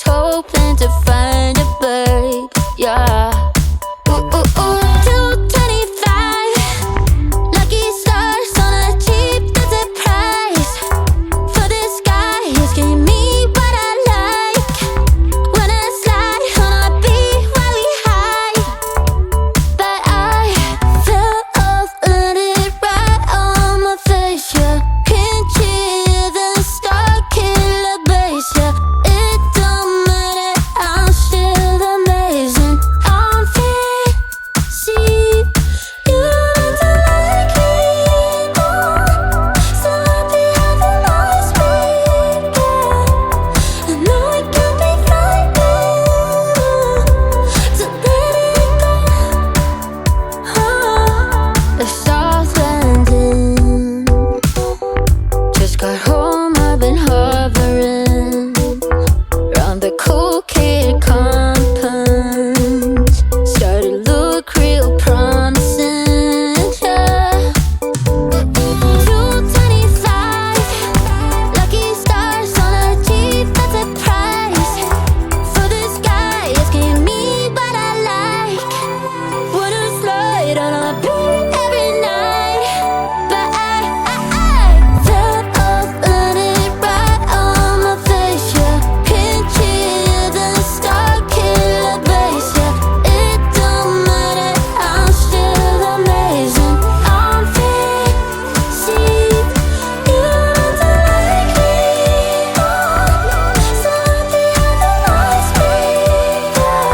hoping to find a bird, yeah. Ooh, ooh, ooh. 225 lucky stars on a Jeep, that's a price. For this guy, he's giving me what I like. When I slide on a beat while we hide, but I fell off, landed right on my face, yeah. Can't hear the star killer bass, yeah. It don't matter, I'm still amazing. I'm fancy, you don't like me, no. So happy I can always speak, yeah. I know it can be frightening to let it go. The South Landing. Just got home, I've been hovering around the cool kid compound. Started to look real promising, yeah. 225 lucky stars on a Jeep, that's a price. For this guy, it's giving me what I like. Wanna slide on a beat every night, but I fell off, landed right on my face, yeah. Can't hear the star killer bass, yeah. It don't matter, I'm still amazing. I'm fancy, you don't like me, no. So happy I can always speak, yeah. I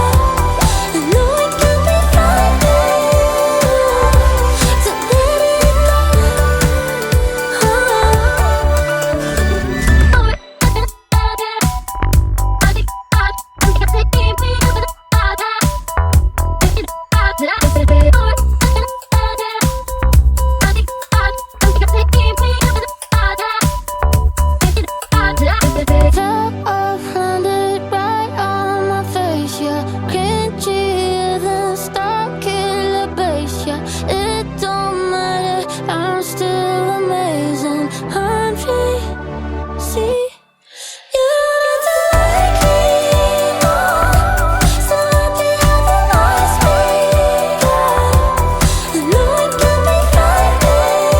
know it can be frightening to let it Fell off, landed right on my face, yeah. Can't hear the star killer bass, yeah. It don't matter, I'm still amazing. I'm fancy, you don't like me, no. So happy I can always speak, yeah. I know it can be frightening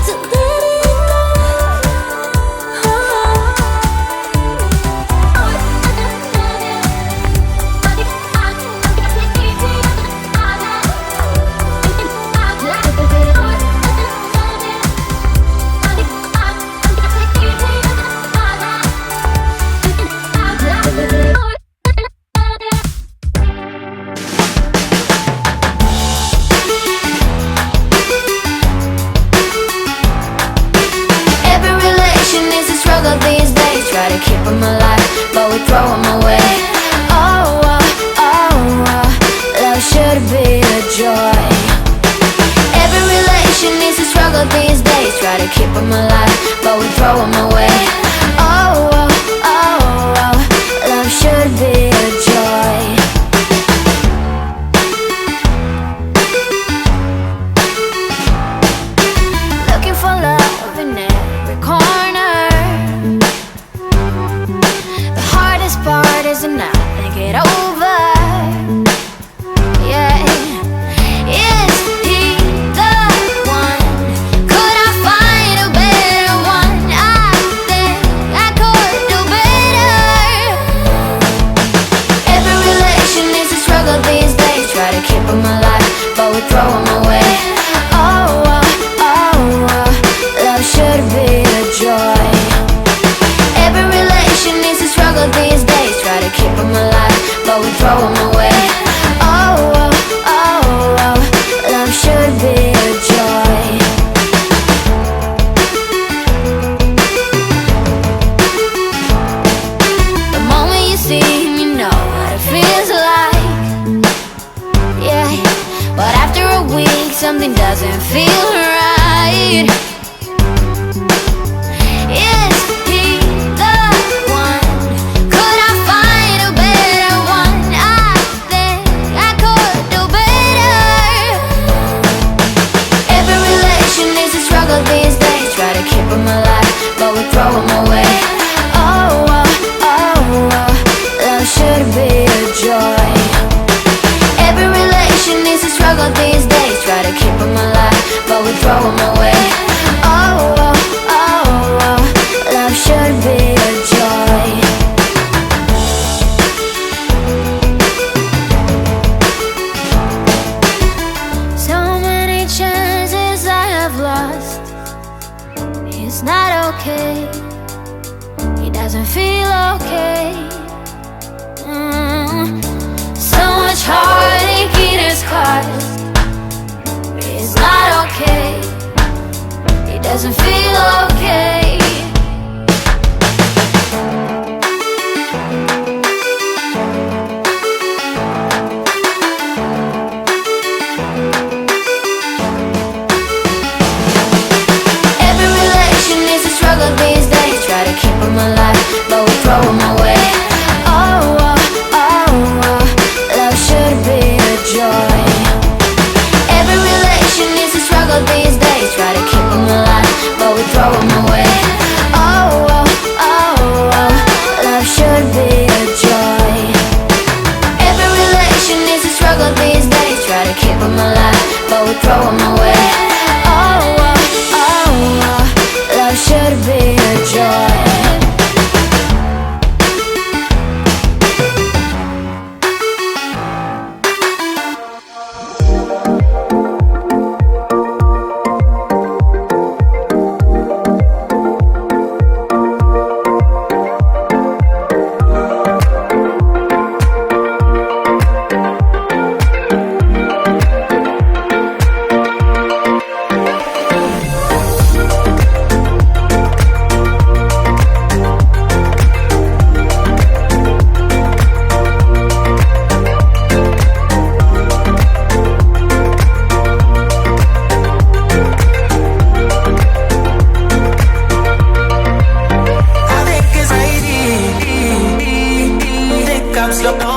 to let it go. Every relation is a struggle these days. Try to keep them alive, but we throw them away. Love should be a joy. Every relation is a struggle these days. Try to keep them alive, but we throw them away. Love should be a joy. Looking for love in every corner. The hardest part is to not think it over. Yeah. Is he the one? Could I find a better one? I think I could do better. Every relation is a struggle these days. Try to keep them alive, but we throw them away. Love should be a joy. Every relation is a struggle these days. Try to keep them alive, but we throw them away. Love should be a joy. The moment you see him, you know what it feels like, yeah. But after a week, something doesn't feel right. Is he the one? Could I find a better one? I think I could do better. Every relation is a struggle these days. Try to keep them alive, but we throw them away. the